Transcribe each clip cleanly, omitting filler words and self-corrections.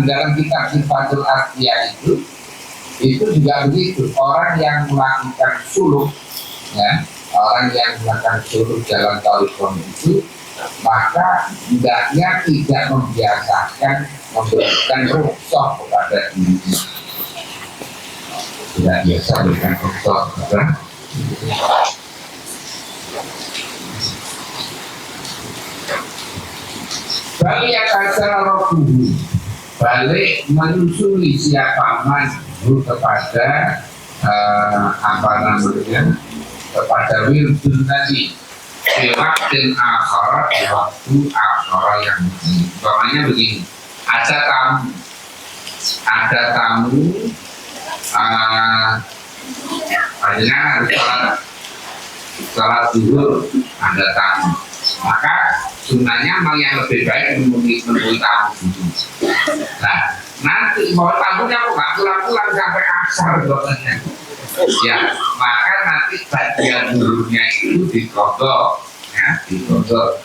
di dalam kitab Sifatul Arqiyah itu juga begitu. Orang yang melakukan suluk, ya, orang yang melakukan suluk dalam tariqah itu, maka hendaknya tidak membiasakan memberikan rukhsah kepada dirinya. Tidak biasa memberikan rukhsah kepada balik acara rohku, balik menyusuli siapa manhu kepada apa namanya, kepada wirdun tadi waktu akhirat, waktu akhirat yang umpamanya begini, ada tamu hanya harus salat zuhur, ada tamu, maka sunnahnya yang lebih baik menemui tamu dulu. Nah, nanti mau tamunya kok nggak pulang-pulang sampai asar katanya, ya maka nanti bagian dulunya itu digodok, ya digodok.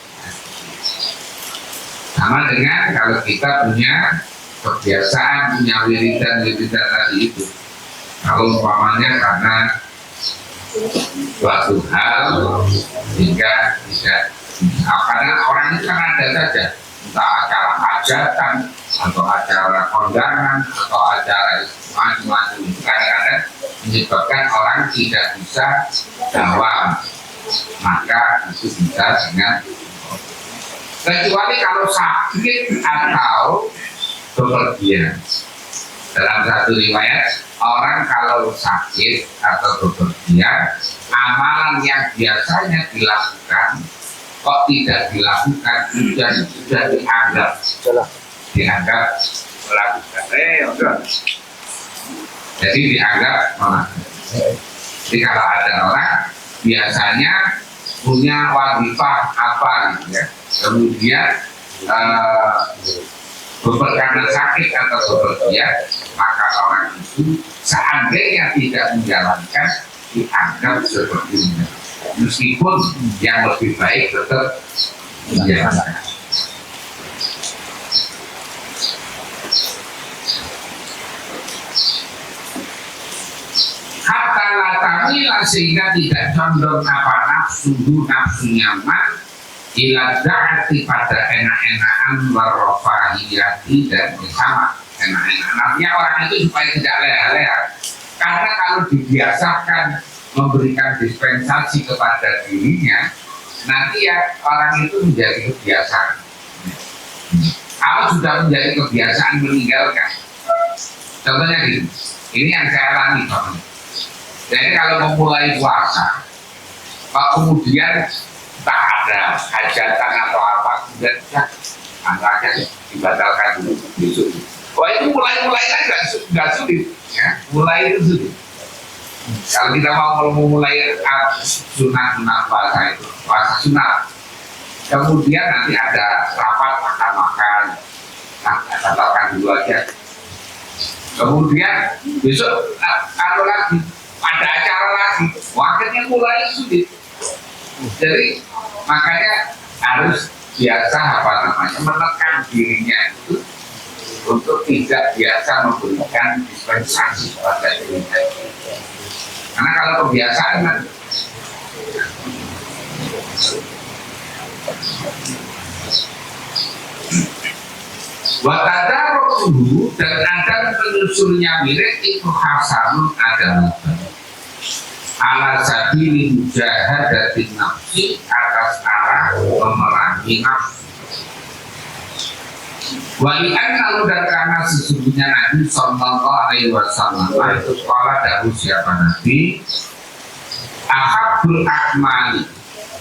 Sama dengan kalau kita punya kebiasaan punya wiridan tadi itu, kalau umpamanya karena suatu hal sehingga tidak, karena orang itu kan ada saja, entah acara hajatan atau acara kondangan atau acara macam-macam, kadang-kadang menyebabkan orang tidak bisa dawam, maka itu bisa dengan, kecuali kalau sakit atau bepergian. Dalam satu riwayat, orang kalau sakit atau bepergian, amalan yang biasanya dilakukan kok tidak dilakukan, sudah dianggap melakukan. Jadi dianggap melakukan. Jadi kalau ada orang biasanya punya wazifah apa gitu ya, kemudian karena sakit atau bepergian, maka orang itu seandainya tidak menjalankan dianggap seperti ini, meskipun yang lebih baik tetap menjalankan. Hatta latamilah, sehingga tidak condong apa nafsu nyaman ila da'ati pada enak-enakan warrofahiyati, dan bersama enak-enakan. Artinya orang itu supaya tidak leha-leha, karena kalau dibiasakan memberikan dispensasi kepada dirinya, nanti ya orang itu menjadi kebiasaan. Kalau sudah menjadi kebiasaan meninggalkan, contohnya gini, ini yang saya alami contohnya. Jadi kalau memulai puasa, kemudian tak ada hajatan atau apa, kemudian anaknya dibatalkan dulu besok. Wah, itu mulai kan nggak sulit, ya. Mulai itu sulit. Kalau kita mau memulai sunat puasa itu, puasa sunat, kemudian nanti ada rapat makan-makan, batalkan dulu aja. Kemudian besok kalau lagi ada acara lagi, akhirnya mulai sulit. Jadi makanya harus biasa menekan dirinya itu untuk tidak biasa memberikan dispensasi kepada dirinya. Karena kalau kebiasaan kan watadarruhu, dan ada penyusulnya mirip itu hasanun adalah ala sabili mujahadatin nafsi, atas arah memerangi nafsu. Walian, lalu dan karena sesungguhnya Nabi Sallallahu Alaihi Wasallam itu sekolah dari siapa Nabi, ahabul akmali,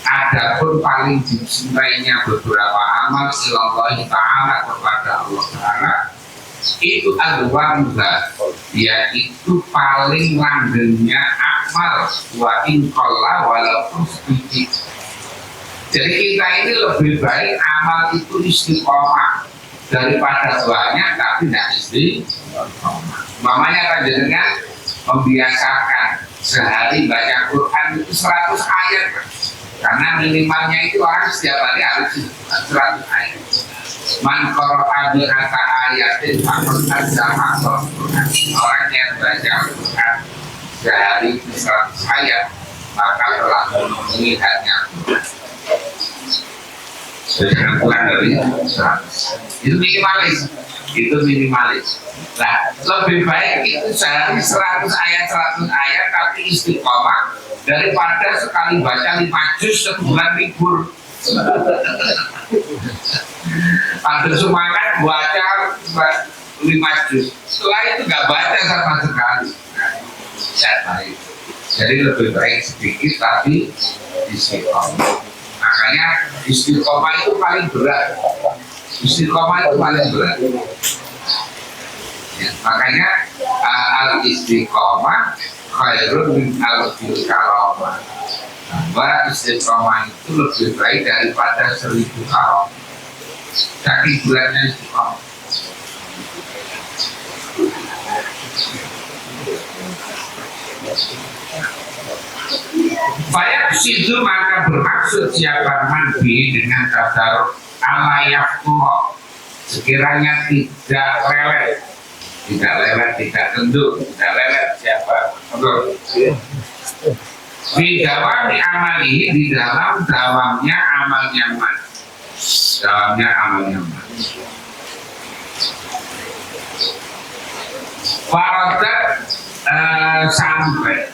adapun paling dicintainya beberapa amal ilallahi ta'ala, kepada Allah Ta'ala, itu al-wamda, yaitu paling langgengnya amal, wa inqalla walaupun sedikit. Jadi kita ini lebih baik amal itu istiqomah daripada banyak tapi tidak istiqomah. Mamanya kan dengan membiasakan sehari baca Quran itu 100 ayat, karena minimalnya itu orang setiap hari harus 100 ayat. Man qara'a abi'ata ayatin fakot adzama Quran. Orang yang baca Quran sehari 100 ayat maka telah memenuhi haknya Quran. Dengan kurang dari 100. Itu minimalis. Nah, lebih baik itu sehari 100 ayat tapi istiqomah daripada sekali baca 5 juz sebulan libur. Pada semangat baca 5 juz, setelah itu nggak baca sama sekali. Jadi lebih baik sedikit tapi istiqomah. Makanya istiqomah itu paling berat. Ya, makanya al-istiqomah khairun min al-karamah. Bahwa istiqomah itu lebih baik daripada 1000 karamah. Saking beratnya istiqomah. Bayak situ maka bermaksud siapa manbi dengan tadaruk alayafku sekiranya tidak lelet, tidak tunduk, tidak lelet siapa di dalam amali di dalam dawamnya amal nyaman, Faradat sampai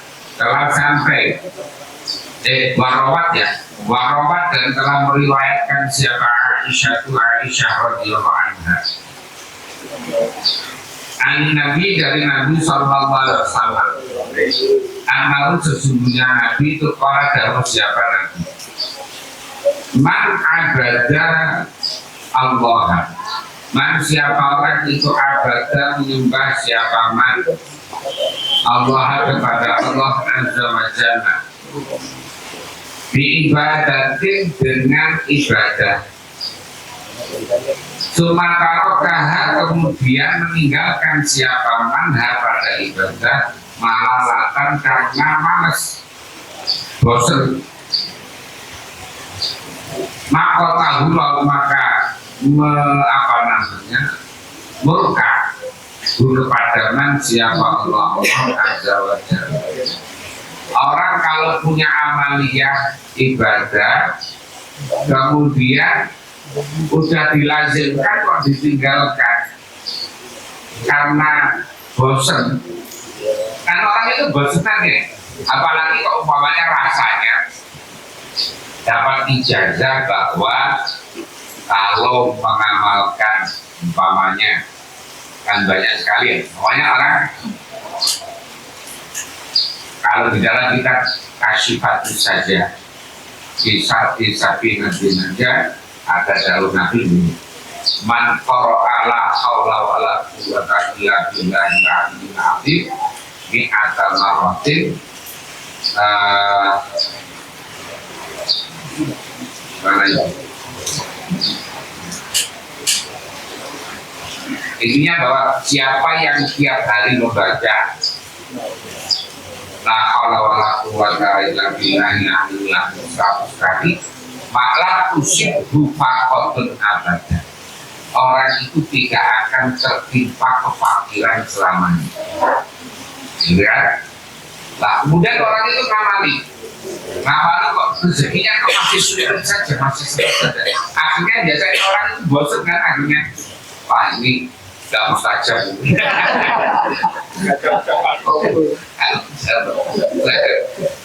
warawat dan telah meriwayatkan siapa Aisyah radhiyallahu anha Nabi dari Nabi sallallahu alaihi wasallam amalu sesungguhnya Nabi itu para dalam siapa Nabi man abada Allah man siapa orang itu abada menyembah siapa man Allah kepada Allah azza wa jalla biibadatin dengan ibadah Sumatarokah kemudian meninggalkan siapa manha pada ibadah malalatan karena malas bosan maka murka kepada man siapa Allah azza wa jalla. Orang kalau punya amaliyah ibadah kemudian udah dilazimkan kok ditinggalkan karena bosan. Kan orang itu bosan ya, apalagi kok umpamanya rasanya dapat ijazah bahwa kalau mengamalkan umpamanya kan banyak sekali, pokoknya orang kalau di dalam kita Kasyifatus saja kisah Nabi saja ada daun Nabi ini man qara'ala haula wala quwwata illa billahil aliyyil azim mi'atal marratin mana itu intinya bahwa siapa yang tiap hari membaca la haula wala quwwata illa billahil aliyyil azim 100 kali maka tusibhu faqatun abada. Orang itu tidak akan tertimpa kefakiran selamanya. Ya. Lah, kemudian orang itu ngamali kok rezekinya kok masih sulit saja, Akhirnya biasanya orang itu bosan kan akhirnya, wah ini nggak mustajab.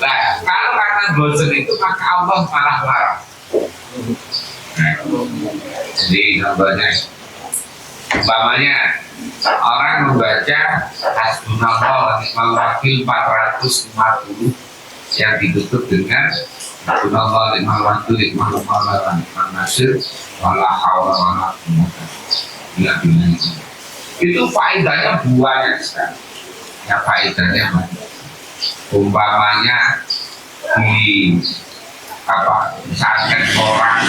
Nah, kalau karena bosan itu maka Allah malah larang. Jadi contohnya umpamanya orang membaca hasbunallah wa ni'mal wakil 450 yang ditutup dengan hasbunallah wa ni'mal wakil ni'mal maula wa ni'mal nasir wala haula wala quwwata illa billah. Itu faedahnya banyak sekali. Ya faedahnya banyak. Umpamanya di misalkan orang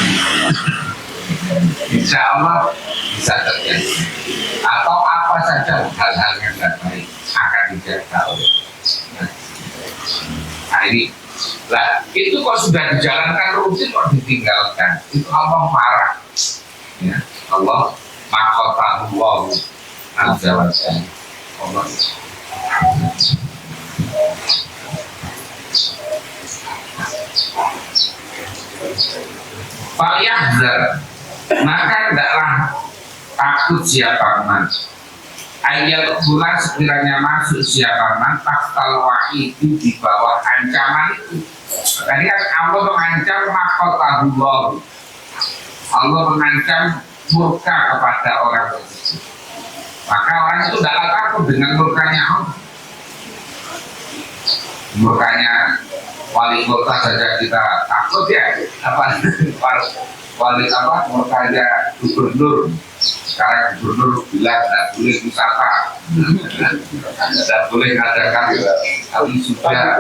insya Allah bisa terjadi atau apa saja hal-hal yang tidak baik akan dijaga oleh nah ini lah itu kok sudah dijalankan rutin kok ditinggalkan itu Allah marah ya Allah Mahkotahullah azza wa jalla. Allah. Falyahzar, maka hendaklah takut siapa man ayat bulan sekiranya masuk siapa man tahtal wahidu di bawah ancaman itu. Tadi kan Allah mengancam mahkotahullah, Allah mengancam murka kepada orang tersebut. Maka orang itu tidak takut dengan murkanya Allah. Murkanya wali kota saja kita takut ya, apa wali apa murkanya gubernur. Sekarang gubernur bilang tidak boleh wisata, tidak boleh ngadakan kali sudah.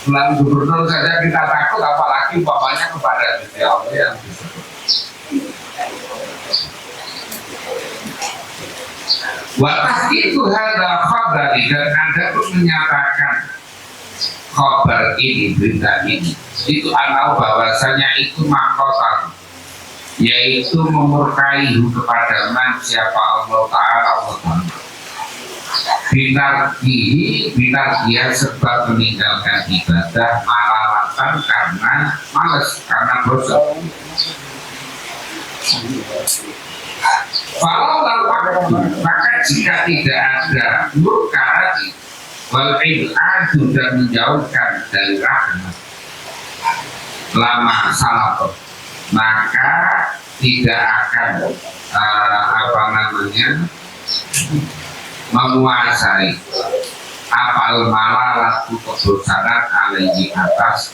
Selain gubernur saja kita takut, apalagi umpamanya kepada Gusti Allah yang disebut. Watas itu ada khabar dan ada pun menyatakan khabar ini, berita ini itu anau bahwasanya itu mahkota, yaitu memurkai kepada man siapa Allah Ta'ala binar dia sebab meninggalkan ibadah malalatan karena malas, karena bosan. Kalau maka jika tidak ada murka wal ibadu dan menjauhkan dari rahmat lama salah, maka tidak akan menguasai apal malalatu kedosaran alaihi atas.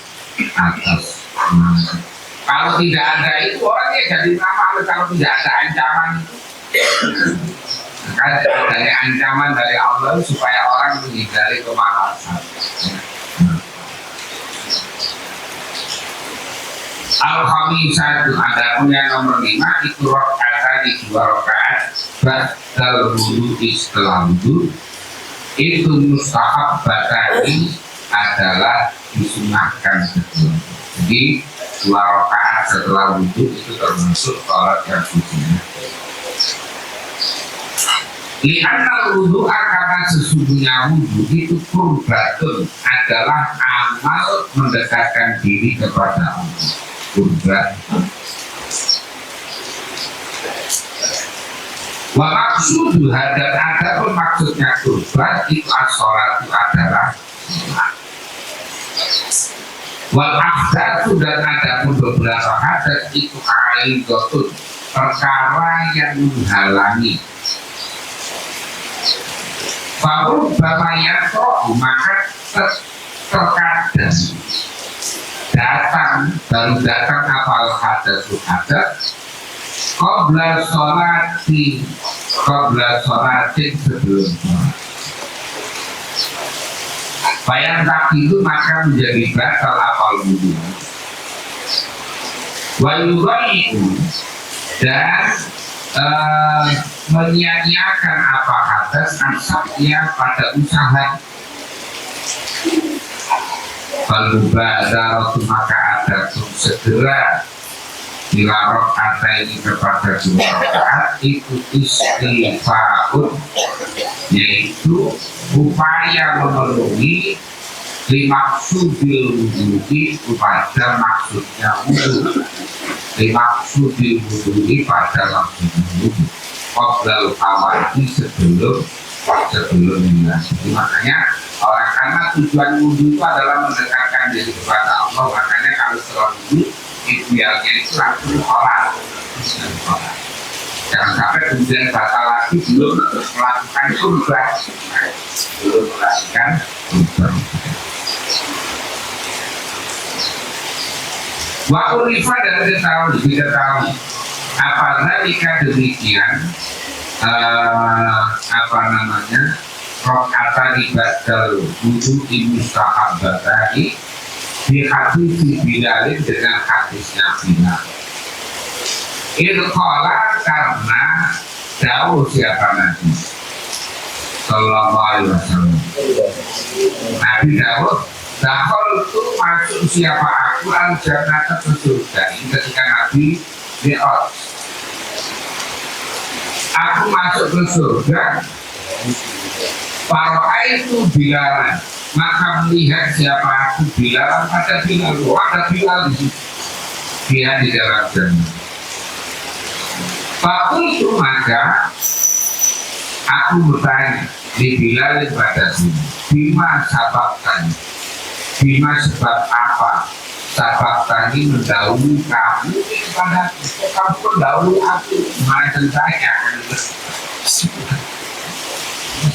Kalau tidak ada itu orangnya jadi malu. Kalau tidak ada ancaman itu, maka dari ancaman dari Allah supaya orang menghindari kemalasan. Al-Khamisatu, ada pun yang nomor 5 itu rakaat di 2 rakaat badal wudu setelah wudu, itu mustahab batani adalah disunahkan. Jadi 2 rakaat setelah wudu itu termasuk sholat yang sunnah. Lihatlah wudu karena sesungguhnya wudu itu qurbatun, adalah amal mendekatkan diri kepada Allah. Qurbat. Wa maksudu dan ada pun maksudnya qurbat itu as-sholatu adalah sholat. Wal ahdatu dan ada pun beberapa hadat itu aidotun, perkara yang menghalangi. Bahwa bapaknya toh maka terkadang baru datang apal hadat qabla sholatin sebelum sholat. Bayang tak itu maka menjadi batal apal wudu. Wayughaibu dan menyia-nyiakan apa hadas asapnya pada usaha. Kalau badaratu maka ada segera dilarang kata ini kepada 2 rakaat itu istighfarun, yaitu upaya memenuhi limaksudil wudhu pada maksudnya wudhu. Limaksudil wudhu pada maksudnya wudhu qoblal awati sebelum jadi makanya orang, karena tujuan wudhu itu adalah mendekatkan diri kepada Allah, makanya kalau setelah wudhu idealnya itu langsung sholat. Jangan sampai kemudian batal lagi belum melakukan qurban, belum melakukan qurban. Wa urifa dan diketahui apabila demikian rokata ibadal wudu mustahabbatani di hadis Bilalin dengan hadisnya Bilal. Irqala karena jauh siapa Nabi Sallallahu Alaihi Wasallam. Nabi Dawud dakol itu masuk siapa aku al-jannah ke surga. Ketika Nabi Mi'raj aku masuk ke surga, para itu Bilal, maka melihat siapa aku Bilal, ada Bilal di situ, dia di dalam jannah. Fakultu maka aku bertanya di Bilal pada sini, bima sababkan, bima sebab apa sabab tadi mendahului kamu kepada kamu mendahului aku, mana saya.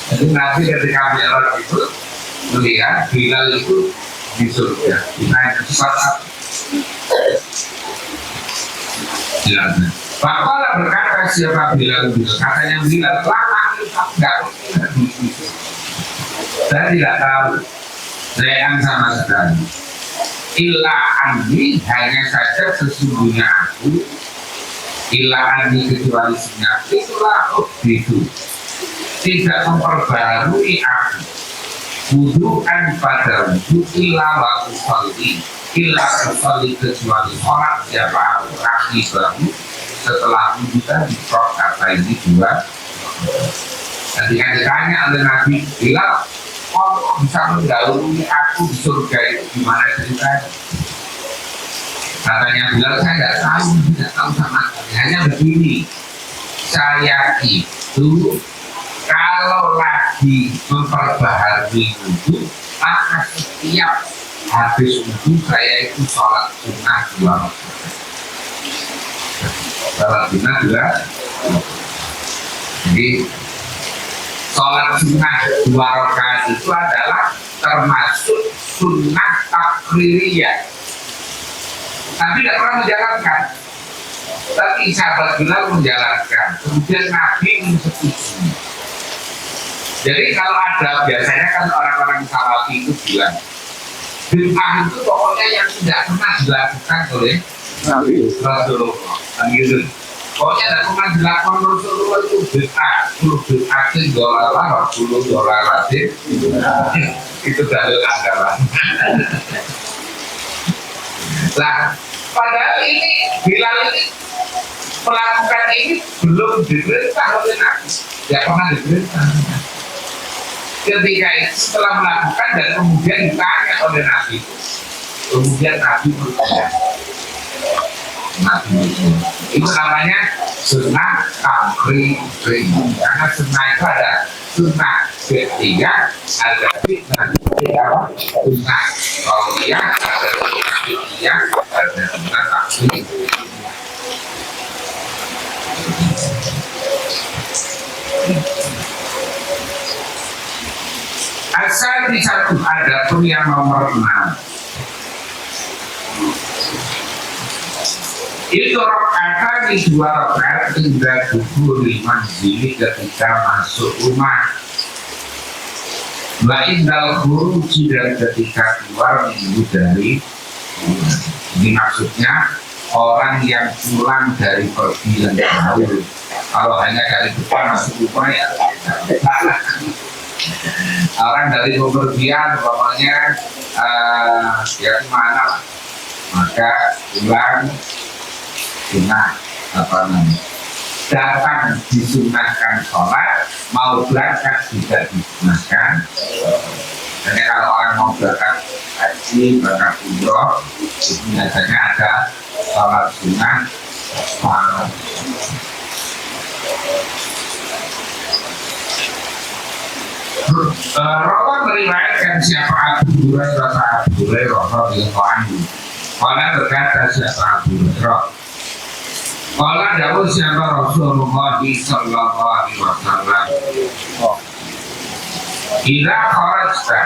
Jadi nanti ketika Bilal itu melihat Bilal itu di surga, naik ke tempat apa? Bilal. Bapalah berkata siapa Bilal itu? Katanya Bilal, lama itu tidak mungkin. Saya tidak tahu, saya sama sekali. Illa anni, hanya saja sesungguhnya aku, illa anni kecuali senyap itulah itu tidak memperbarui aku wudu'an pada wudu illa wa usalli illa usalli kecuali sholat siapa aku kaki baru setelah wudu tadi. Kata ini dua. Ketika ditanya oleh Nabi Bilal, oh bisa mendahului aku di surga itu gimana ceritanya? Katanya Bilal, saya tidak tahu sama sekali. Hanya begini, saya itu kalau lagi memperbaharui wudhu, maka setiap habis wudhu saya itu sholat sunnah 2 rakaat. Sholat sunnah 2. Jadi sholat sunnah 2 rakaat itu adalah termasuk sunnah takririyah. Tapi tidak pernah menjalankan. Tapi sahabat Bilal menjalankan. Kemudian Nabi mensetujui. Jadi kalau ada, biasanya kan orang-orang salafi itu bilang bid'ah itu pokoknya yang tidak pernah dilakukan oleh Rasulullah. Kan gitu. Pokoknya tidak pernah dilakukan Rasulullah itu bid'ah. Bid'atin dolalah, Rasulullah dolalatin. Itu dalil andalan. Nah, padahal ini Bilal ini melakukan ini belum diperintah oleh Nabi. Tidak pernah diperintah. Ketika itu setelah melakukan dan kemudian ditanya oleh Nabi, kemudian Nabi bertanya. Itu namanya sunnah takrir. Karena sunnah itu ada sunnah ketiga, ada sunnah kauliyah, ada sunnah ketiga, ada sunnah takrir. Asal di satu ada pun yang nomor 6. Itu rakaat di 2 rakaat hingga duduk manzili ketika masuk rumah. Ba'indal khuruji dan ketika keluar minggu dari ini maksudnya orang yang pulang dari pergi yang jauh. Kalau hanya dari depan masuk rumah ya orang dari bepergian umpamanya ya kemana lah, maka pulang sunnah datang disunahkan sholat, mau berangkat juga disunahkan. Jadi kalau orang mau berangkat haji, berangkat umroh, itu biasanya ada sholat sunnah. Rawa meriwayatkan siapa Abu Hurairah radhiyallahu anhu. Qala berkata siapa Abu Hurairah. Qala dawuh siapa Rasulullah sallallahu alaihi wasallam. Ila kharajta,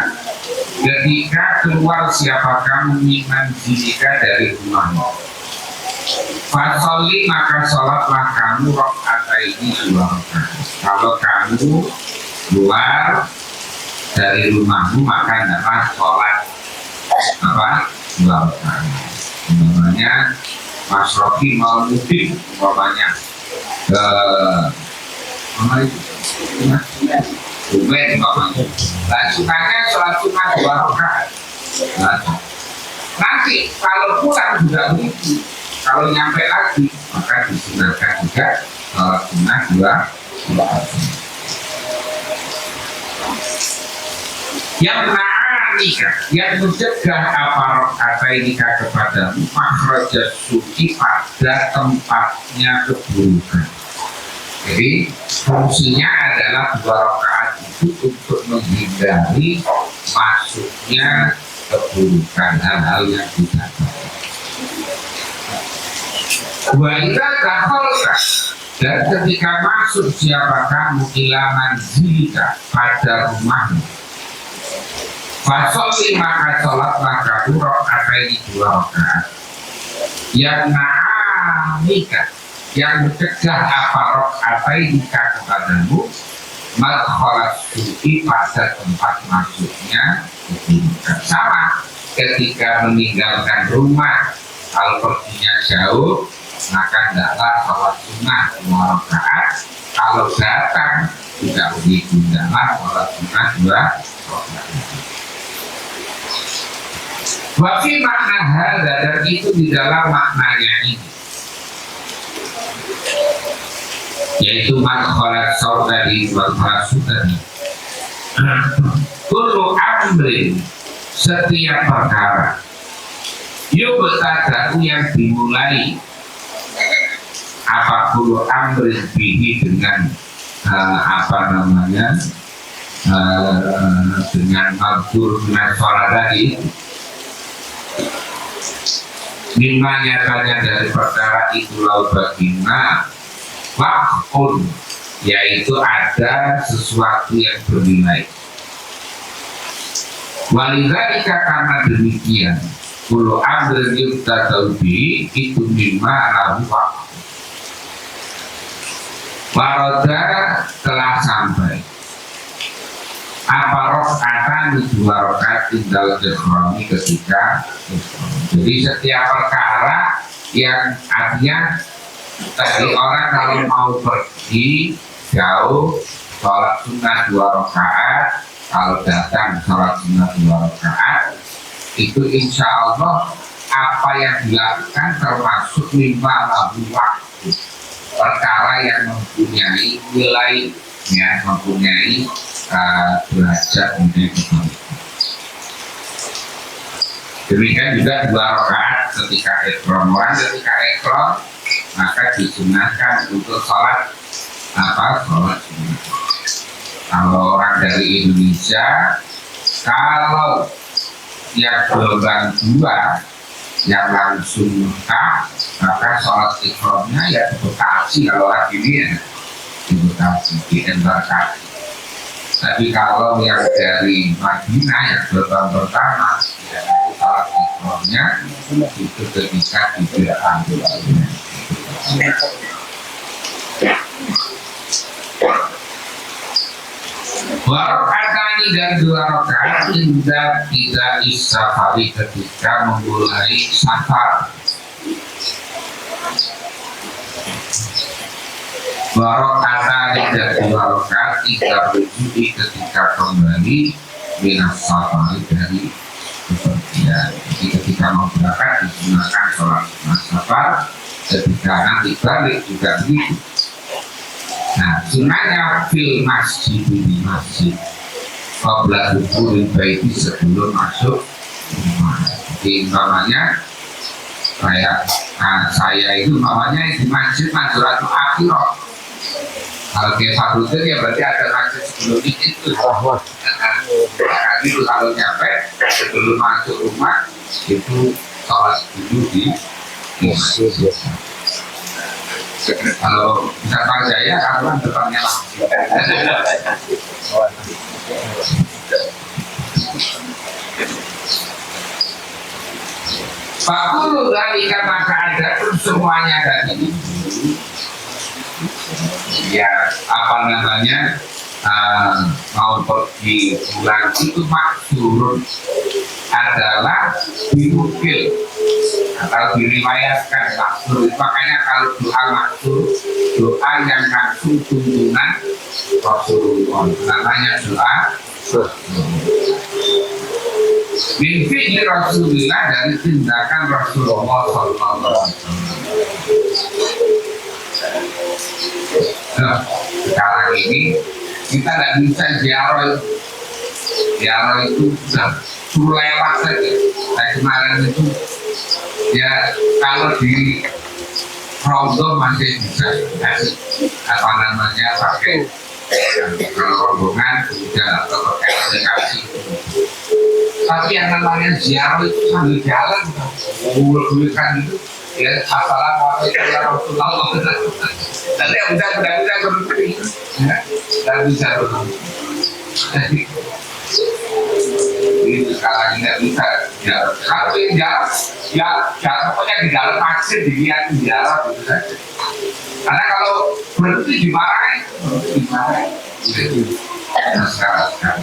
ketika keluar siapa kamu minan jika dari rumahmu. Fasolli maka sholatlah kamu rakaataini 2 rakaat. Kalau kamu keluar dari rumahmu maka adalah sholat 2 rakaat. Namanya Mas Rocky mau mudik umpamanya ke mana itu? Dubai umpamanya. Nah, sukanya sholat sunnah 2 rakaat. Nanti kalau pulang juga begitu. Kalau nyampe lagi maka disunahkan juga sholat sunnah 2 Yang na'anika, yang mencegah apa ini kepadamu makhraja suci pada tempatnya keburukan. Jadi fungsinya adalah 2 rakaat itu untuk menghindari masuknya keburukan, hal-hal yang tidak baik. Wa idza dakhalta, dan ketika masuk siapa kamu ila manzilika, pada rumahmu, fasolli maka sholatlah kamu rakaat 2 rakaat. Yang na'amika, yang mencegah apa rakaat kepadamu madkhalas suci pada tempat masuknya keburukan. Sama ketika meninggalkan rumah, kalau perginya jauh maka hendaklah sholat sunnah 2 rakaat. Kalau datang tidak begitu, hendaklah sholat sunnah 2 rakaat. Wafi makna hada, dan itu di dalam maknanya ini, yaitu madkhalat saudari wal fasudari. Kullu amrin, setiap perkara, yubtada'u yang dimulai, apa kullu amrin bihi dengan dengan mazkur minas tadi, mimma nyatanya dari perkara itu lau bagina waqfun, yaitu ada sesuatu yang bernilai. Walidzalika, karena demikian, kullu amrin yubtada'u bihi itu mimma lahu waqfun. Waroda, telah sampai apa rakaatan 2 rakaat tinggal ihrami ketika ihram. Jadi setiap perkara yang artinya tadi orang kalau mau pergi jauh sholat sunnah 2 rakaat, kalau datang sholat sunnah 2 rakaat, itu insya Allah apa yang dilakukan termasuk mimma lahu waktu, perkara yang mempunyai nilai, ya, mempunyai derajat menjadi kebaikan. Demikian juga 2 rakaat ketika ihram. Orang ketika ihram maka disunahkan untuk sholat sholat sunnah. Kalau orang dari Indonesia, kalau yang gelombang 2 yang langsung Mekah, maka sholat ihramnya ya di Bekasi. Kalau orang ini ya di Bekasi, di embarkasi. Tapi kalau yang dari Madinah yang gelombang pertama, ya itu sholat ihramnya itu ketika tidak ambil. Warakaatani, dan 2 rakaat indah tidak isafari, ketika memulai safar. Warakaatani, dan 2 rakaat tidak berjudi ketika kembali minas safari, dari bepergian. Jadi ketika mau berangkat digunakan sholat safar, ketika nanti balik juga begitu. Nah, sunnahnya fil masjid, di masjid, qabla dukhulil baiti, sebelum masuk rumah. Jadi umpamanya kayak saya itu umpamanya di masjid Maduratul Akhirah. Kalau dia Fadluddin ya berarti ada masjid sebelum itu. Itu kalau nyampe sebelum masuk rumah itu sholat dulu di masjid. Kalau bisa Pak Jaya, kan depannya lah. Fakulu dari maka ada pun semuanya tadi. Ya apa namanya, mau pergi pulang itu maksudun adalah dinukil atau diriwayatkan maksud. Makanya kalau doa maksud, doa yang langsung tuntunan Rasulullah, namanya doa mimpi Rasulullah, dari tindakan Rasulullah SAW. sekarang ini kita nggak bisa ziarah itu suruh lewat saja. Nah, kemarin itu ya kalau di rombong masih bisa kasih apa namanya pakai rombongan kemudian atau pakai aplikasi. Tapi yang namanya ziarah itu sambil jalan, kan itu ya assalamualaikum warahmatullahi wabarakatuh. Nanti udah berhenti, nggak bisa berhenti. Itu sekarang nggak bisa jalan. Kalau yang jalan, ya jalan pokoknya di dalam masjid dilihat jalan gitu saja. Karena kalau berhenti dimarahin, itu sekarang.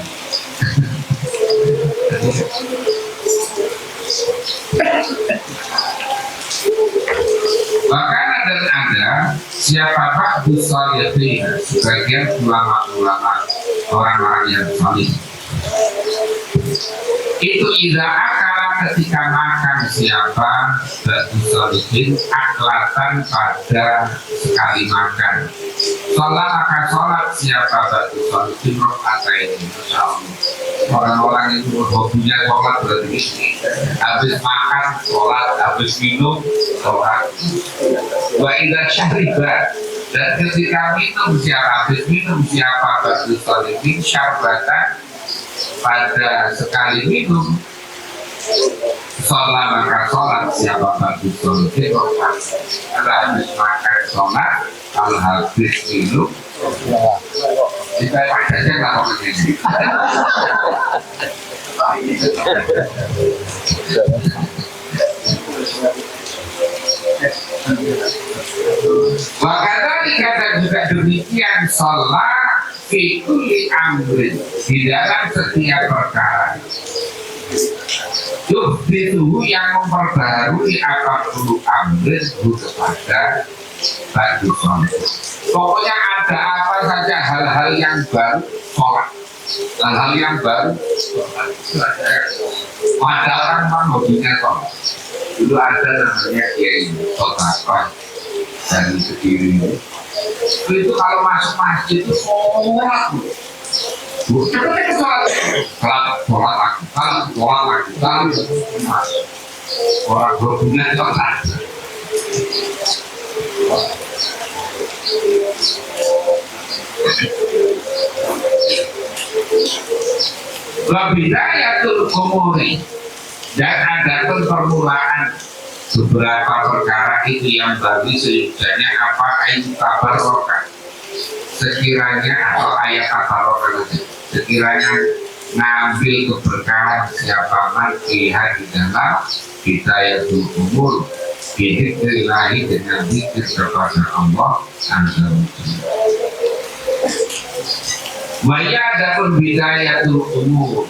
Bahkan ada siapa ba'du shalihin, sebagian ulama-ulama orang-orang yang salih itu idza akala ketika makan siapa ba'du shalihin aklatan pada sekali makan. Sholat maka sholat siapa ba'du shalihin rakaat ini. Orang-orang itu hobinya sholat berarti habis makan sholat, habis minum sholat. Wa idza syariba, dan ketika minum siapa, habis minum siapa ba'du shalihin syarbatan pada sekali minum sholat maka sholat siapa ba'du shalihin rakaat. Kalau habis makan sholat, kalau habis minum kita saja nggak mau begini. Makanya dikata juga demikian sholat fi kulli amrin, di dalam setiap perkara. Yubdituhu yang memperbarui apapun amrin kepada ba'du shalihin. Pokoknya ada apa saja hal-hal yang baru sholat, hal-hal yang baru sholat. Ada orang memang hobinya sholat. Dulu ada namanya kiai Sotakoh dari Kediri. Itu kalau masuk masjid itu sholat. Cepatnya sholat lagi. Orang hobinya sholat. Wabidayatul umuri, dan ada pun permulaan beberapa perkara itu yang bagi sejujurnya apa ayat tabarokah, sekiranya atau ayat tabarokah sekiranya ngambil keberkahan siapa lihat di dalam hidayatul umur bidzikrillahi, dengan zikir kepada Allah azza wa jalla. Waya adapun bidayatul umur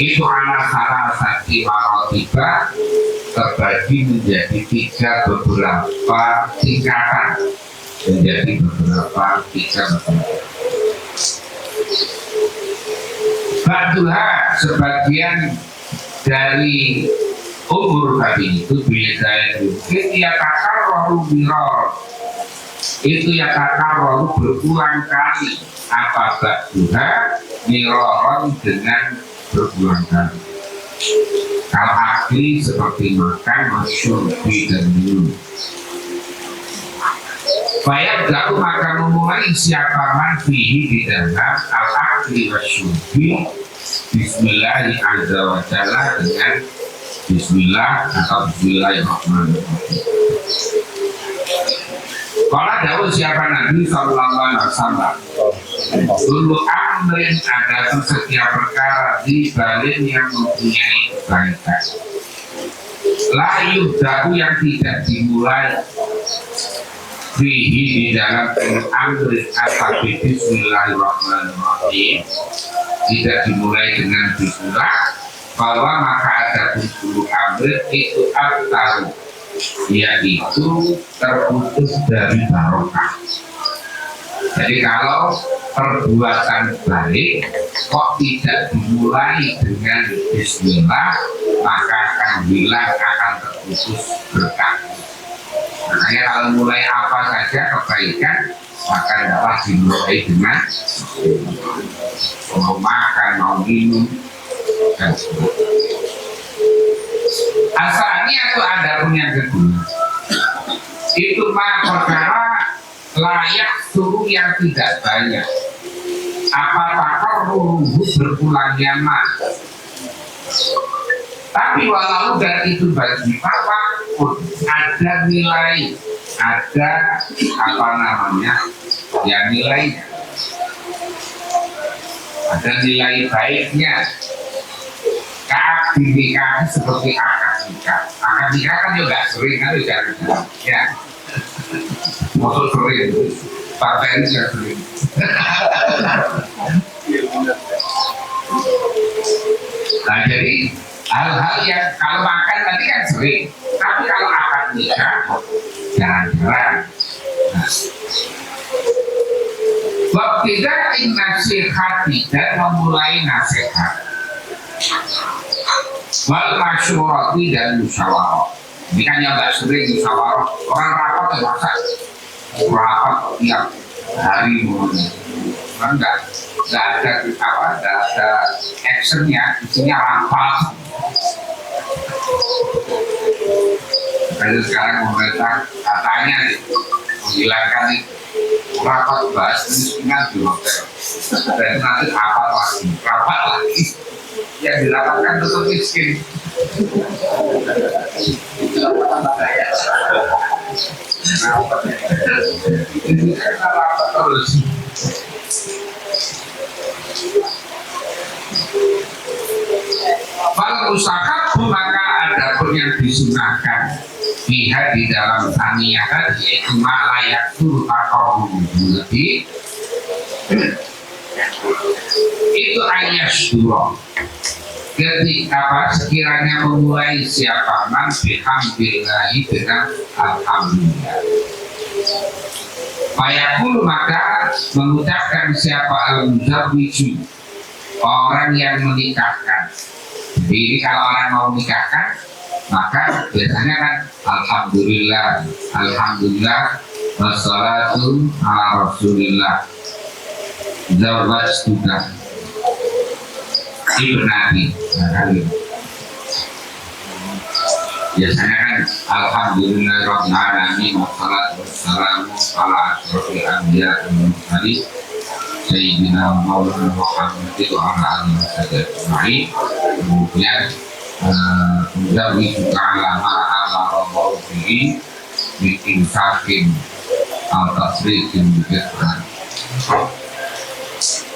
itu ala salah satu marotiba terbagi menjadi beberapa tingkatan, Ba'duha sebagian dari umur tadi itu beda itu ya kakar rohu miror, itu ya kakar rohu berulang kali. Apa ba'duha miroron dengan berulang kali. Kalau akli seperti makan, masyurbi dan minum. Bayar daku maka memulai siapa manfihi di dalam al-akli masyurbi bismillahi azza wa jalla dengan bismillah atau bismillahirrahmanirrahim. Kalau jauh siapa Nabi sallallahu alaihi wasallam, dulu amrin ada setiap perkara di balik yang mempunyai kebaikan. Layu dahu yang tidak dimulai fihi di dalam amrin atau bismillahirrahmanirrahim, tidak dimulai dengan bismillah, bahwa maka ada 10 amrin itu aktaru, yaitu terputus dari barokah. Jadi kalau perbuatan baik kok tidak dimulai dengan bismillah, maka akan hilang, akan terputus berkah. Makanya kalau mulai apa saja kebaikan maka adalah dimulai dengan mau makan, mau minum, dan sebagainya. Asalnya itu ada punya kedua. Itu mah perkara layak suruh yang tidak banyak. Apa ruhut berpulangnya mah. Tapi walau dari itu bagi papa pun ada nilai, ada apa namanya, ya nilainya, ada nilai baiknya. Keaktifan seperti akad nikah. Akad nikah kan juga sering kan ya. Maksud sering, partai juga sering. Nah jadi hal-hal yang kalau makan tadi kan sering, tapi kalau akad nikah jarang-jarang. Waktu tidak nasihati dan memulai nasihat. Wal masyurati dan musyawarah. Ini kan yang gak sering musyawarah. Orang rapat ya masa rapat tiap hari mulai. Enggak ada apa, enggak ada actionnya, isinya rapat. Jadi sekarang pemerintah katanya menghilangkan rapat bahas kemiskinan di hotel. Dan nanti rapat lagi. Yang dirapatkan tetap miskin. Ini karena rapat terus. Kalau usaha maka ada pun yang disunahkan lihat di dalam taniyah tadi, yaitu malayak tur takor lebih itu ayas dua. Ketika sekiranya memulai siapa man bihamdillahi dengan alhamdulillah. Fayaqulu maka mengucapkan siapa al-muzawwiju, orang yang menikahkan. Jadi kalau orang mau menikahkan, maka biasanya kan alhamdulillah, alhamdulillah, wassalatu ala rasulillah, zawwajtuka ibnati. Biasanya kan alhamdulillah rabbil alamin wassalatu wassalamu ala asyrofil anbiya wal mursalin sayyidina maulana Muhammad wa ala alihi wasallam. Kemudian menjadi juga lama Allah bihi bikin sakin atau serikin berkesan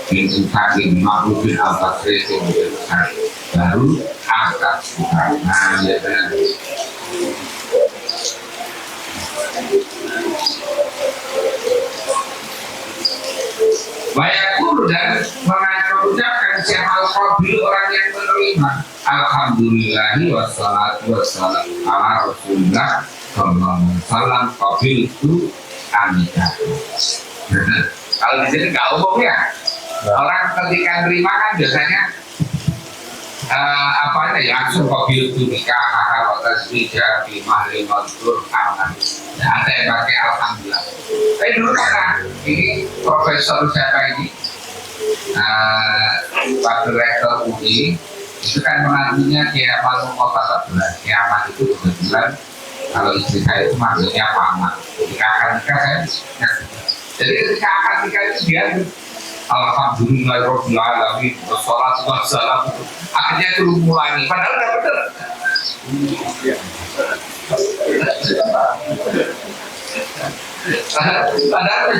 bikin sakin maklubin atau serikin berkesan baru angkat bukan. Nah ya kan. Bayakul dan mengucapkan siapa al-qabil orang yang menerima alhamdulillahi wassalatu wassalamu ala rasulillah sallallahu alaihi wasallam qabil itu anikah. Kalau di sini nggak umum ya. Orang ketika terima kan biasanya apa ya langsung qabil itu nikah atau tasbih di mahli mansur aman. Ada yang pakai alhamdulillah. Tapi dulu karena ini profesor siapa ini Pak Direktur UI itu kan menantunya Kiamat Kota 14. Kiamat itu kebetulan kalau istri saya itu manggilnya paman. Ketika akan nikah saya jadi ketika akan nikah itu dia alhamdulillahirabbil alamin wassalatu wassalamu akhirnya itu mengulangi padahal udah betul. Padahal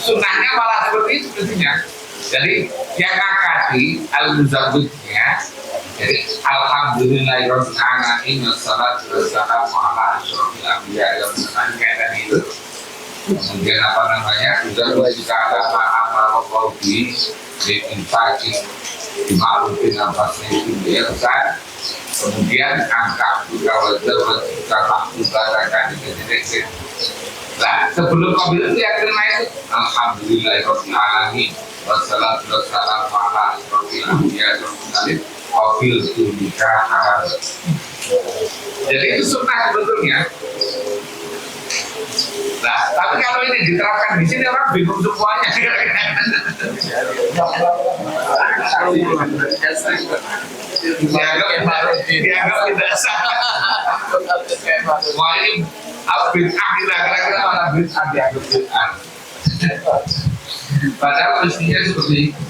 sunnahnya malah seperti itu tentunya. Jadi yang akadi al-muzawwidnya, jadi alhamdulillahirabbil alamin wassalatu wassalamu ala asyrofil anbiya wal mursalin kayak tadi itu. Kemudian apa namanya juga ada amal di infaki dimaklumkan apa sih besar. Kemudian angka juga wajib katakan ini. Nah sebelum qabil itu yang terima itu alhamdulillahirabbil alamin wassalatu wassalamu ala asyrofil anbiya wal mursalin qabil itu nikah. Jadi itu sunnah sebetulnya. Nah, tapi kalau ini diterapkan di sini orang bingung semuanya. Dianggap tidak sah. Wah ini bid'ah kira-kira malah bid'ah dianggap bid'ah. Padahal mestinya seperti itu.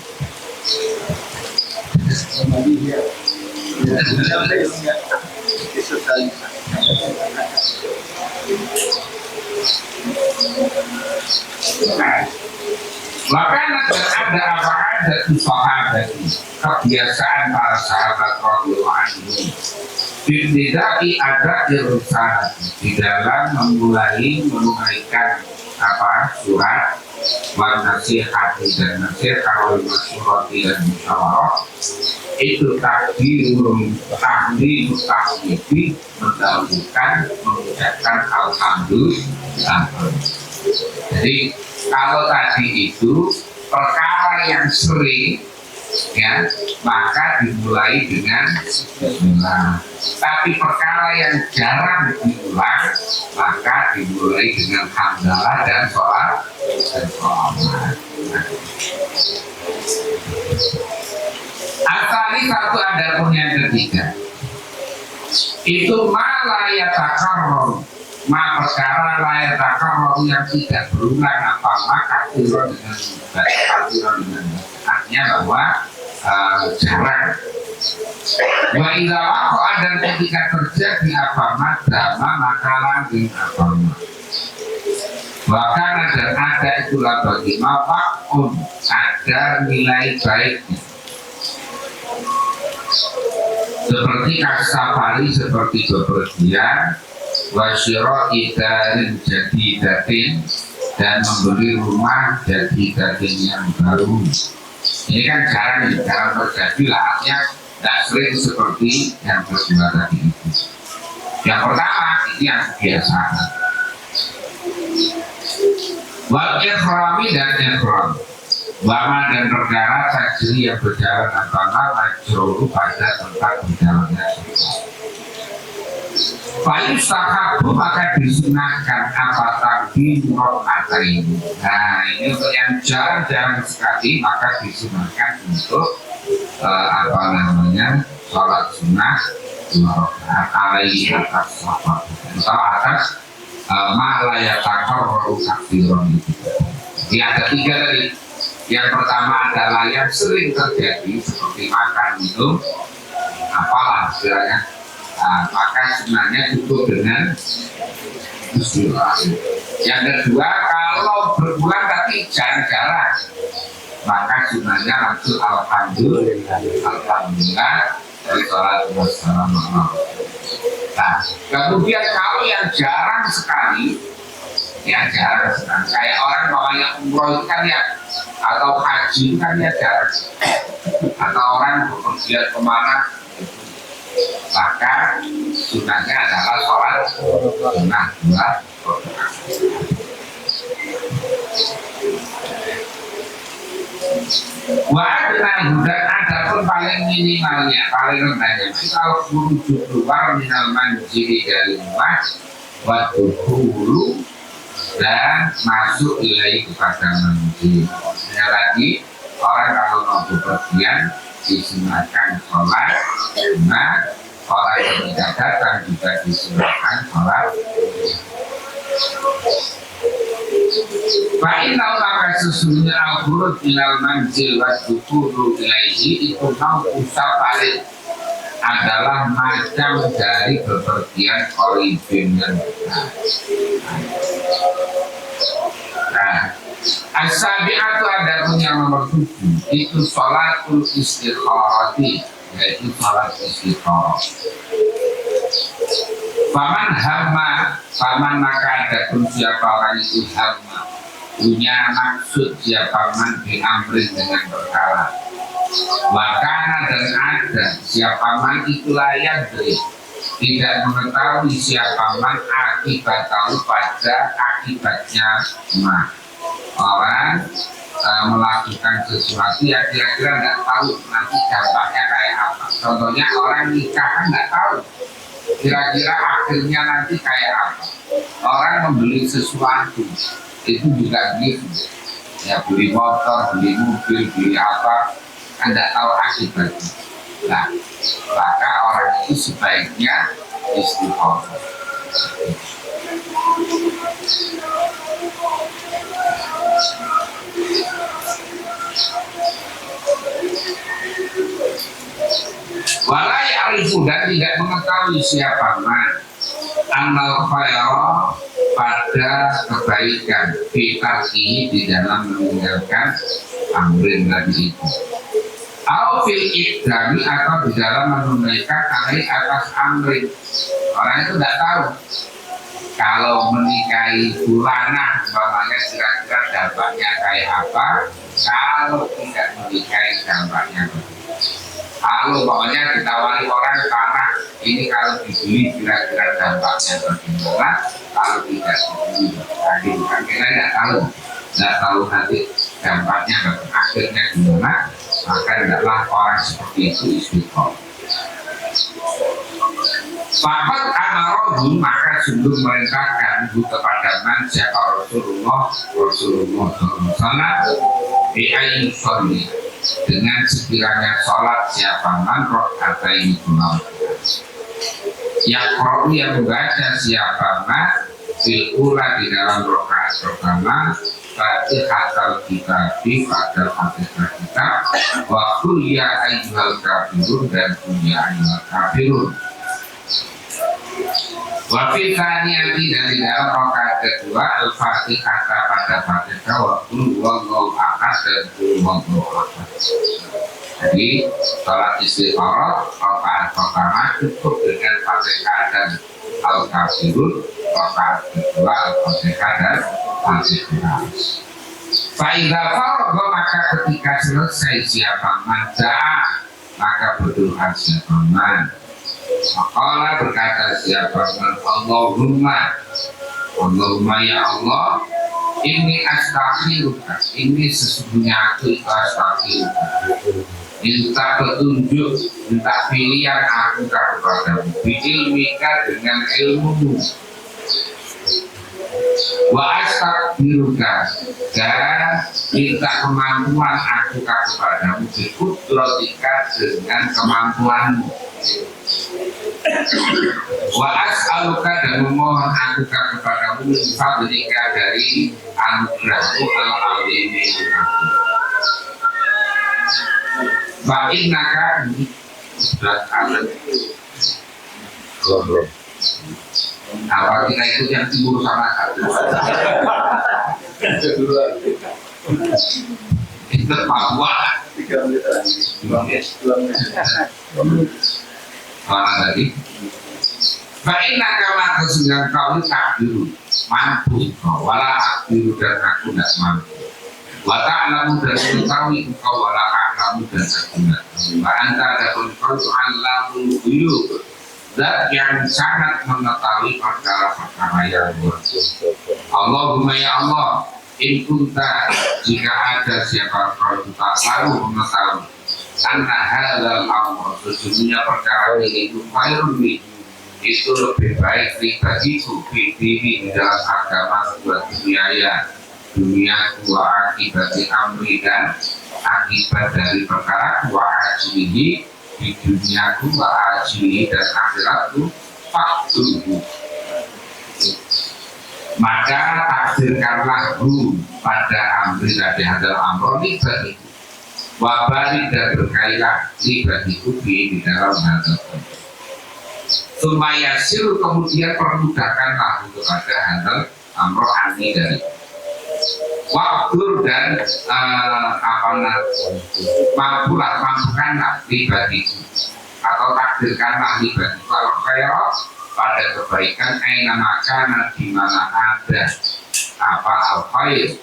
Maka ada apa-ada sahabat, kebiasaan para sahabat radhiyallahu anhum. Tidak ada irsal di dalam menunaikan surat wal nasihat dan nasihat wal masyurati dan musyawarah itu takdirun tahmidi mendahulukan mengucapkan alhamdulillah. Jadi kalau tadi itu perkara yang sering ya maka dimulai dengan bismillah. Tapi perkara yang jarang diulang maka dimulai dengan hamdalah dan sholat. Asali satu adapun yang ketiga itu malayatakarrom perkara layatakarrom yang tidak berulang apa maka dengan artinya bahwa jarang. Wa idza waqa'a dan ketika terjadi apa drama maka langgeng apa bahkan ada itulah bagi mafakun ada nilai baiknya seperti kasafari seperti bepergian wasyiro idarin jadi datin dan membeli rumah jadi datin yang baru. Ini kan jarang terjadi lah, artinya tidak sering seperti yang kedua tadi itu. Yang pertama itu yang biasa. Wa ikhrami dan ikhram, wama dan perkara tajri yang berjalan antara majruru pada tempat berjalannya. Fa'in sahabu maka disunahkan apa tadi rokaat ini. Nah ini untuk yang jarang sekali maka disunahkan untuk sholat sunnah 2 rakaat alaihi atas sahabat atau atas ma'layatakar takbiron itu. Jadi ada 3 tadi. Yang pertama adalah yang sering terjadi seperti makan minum apalah istilahnya. Maka sebenarnya cukup dengan bismillah. Yang kedua kalau berulang tapi jarang-jarang maka sebenarnya langsung alhamdulillah wassalatu wassalamu. Nah kemudian kalau yang jarang sekali kayak orang bawanya umroh itu kan ya atau haji kan ya jarang atau orang bepergian kemana maka sunahnya adalah sholat sunnah 2 rakaat. Dan ada pun paling minimalnya, paling rendahnya kalau menuju keluar minal manjiri dari rumah waduhulu dan masuk ilai kepada manjir. Lagi orang kalau mau bepergian disunahkan sholat sunnah, orang yang tidak datang juga disunahkan sholat. Fa'inau maka sesungguhnya al-burud ilal manzil wa dukuru ilaihi itu mau usah balik adalah macam dari bepergian koribin yang as-sabi'atu ada pun yang nomor 7 itu sholatul istikharati yaitu sholat istikharah. Paman maka ada pun siapa orang itu hamma punya maksud siapa man diamrin dengan perkara wakana dan ada siapa man itu layak dari tidak mengetahui siapa man akibat tahu pada akibatnya orang melakukan sesuatu yang kira-kira nggak tahu nanti dampaknya kayak apa. Contohnya orang nikah kan nggak tahu Kira-kira akhirnya nanti kayak apa? Orang membeli sesuatu itu juga gitu. Ya beli motor, beli mobil, beli apa, Anda tahu akibatnya. Nah, maka orang itu sebaiknya istiqomah. Walai arifu dan tidak mengetahui siapa man amal khaira pada kebaikan fitarkihi di dalam meninggalkan amrin tadi itu, au fil ikdami atau di dalam menunaikan alih atas amrin. Orang itu tidak tahu kalau menikahi fulana umpamanya kira-kira dampaknya kayak apa, kalau tidak menikahi dampaknya begitu. Kalau pokoknya ditawari orang tanah ini kalau dibeli kira-kira dampaknya bagaimana, kalau tidak dibeli akhirnya tidak tahu nanti dampaknya akhirnya gimana, maka tidaklah orang seperti itu istiqomah. Fakat amarohum maka sungguh merintahkan kepada man siapa Rasulullah SAW di ayat sholli dengan sekiranya sholat siapa man rok'atain imam yang kro'u yang membaca siapa man fil'ula di dalam rok'at pertama Fatihatul Kitabi pada Fatihah kitab wa qul ya ayyuhal kafirun dan qul ya ayyuhal kafirun. Wa fi tsaniyati dan di dalam rakaat kedua Al-Fatihah pada Fatihah wa qul huwallahu ahad dan qul huwallahu ahad. Jadi salat istikharah rakaat pertama cukup dengan Fatihah dan Al-Kafirun, rakaat kedua Al-Fatihah dan Al-Fatihah. Fa'idha faragha maka ketika selesai siapa man da'a maka berdoa siapa man. Maka berkata siapa man Allahumma ya Allah, ini astaghfiruka, ini sesungguhnya aku itu astaghfiruka, minta petunjuk, minta pilihan aku kepadamu, biilmika dengan ilmumu, wa astaghfiruka dan minta kemampuan aku kepadamu, bikudratika dengan kemampuanmu, wa as'aluka dan memohon aku kepadamu fadlika dari anugerahmu al-azimi aku. Fa innaka sudah ada. Apa kita ikut yang timur sama satu? Itu Papua. 3 menit lagi. 2 menit. Mana tadi? Fa'inna kama kesungguhan kau ini takbiru mampu kau, wala akbiru dan aku tidak mampu. Wa ta'lamu dan mengetahui engkau, wala a'lamu dan aku tidak tahu. Wa anta adapun kau tu'allamul ghuyub, zat yang sangat mengetahui perkara-perkara yang luar biasa. Allahumma ya Allah, in kunta jika ada siapa kau tak selalu mengetahui anna hadzal amr sesungguhnya perkara ini itu khairun itu lebih baik bagiku di dalam agama buat dunia dua akibat amri dan akibat dari perkara dua ajlihi di dunia dua ajlihi dan akhiratku faktuhu maka takdirkanlah pada amri dari hadzal amr ini bagiku wabari dan berkailah bagiku di dalam hadzal supaya siru kemudian permudahkanlah untuk ada hadzal amr ani dari waktu dan mampukanlah bagiku atau takdirkanlah bagiku kalau khairat pada kebaikan aina makana di mana ada apa al-khair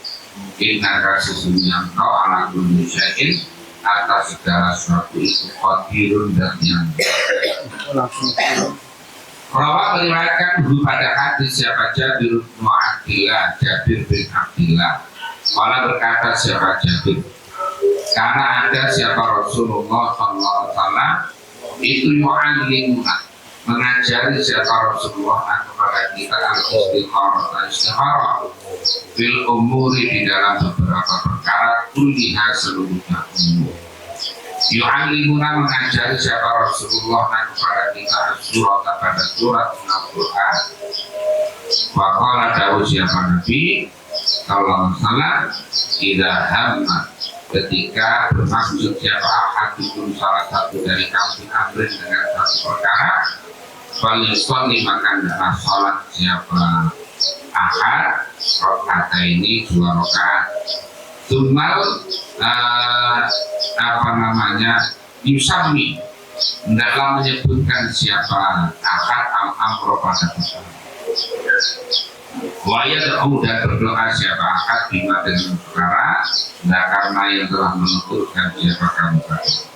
innaka sesungguhnya engkau ala kulli syai'in atas segala sesuatu itu qadirun dan yang Rawa meriwayatkan pada hadis siapa Jabir bin Abdillah, Jabir bin Abdillah. Wala berkata siapa Jabir, karena ada siapa Rasulullah SAW itu yu'allimuna mengajari siapa Rasulullah kepada kita al-istikharah fil umuri di dalam beberapa perkara kulliha seluruhnya umum. Yu'allimuna mengajari siapa Rasulullah kepada kita surat pada surat Al-Quran. Wa qala dawuh siapa Nabi sallallahu alaihi wasallam idza hamma ketika bermaksud siapa ahadun salah satu dari kamu amrin dengan satu perkara Falisoni maka adalah sholat siapa ahad rokaat ini 2 rakaat. Tumal Yusami dalam menyebutkan siapa ahad al-amro pada perkara. Wayat dan berdoa siapa ahad bima dengan perkara. Nah karena yang telah menuturkan siapa kamu tadi.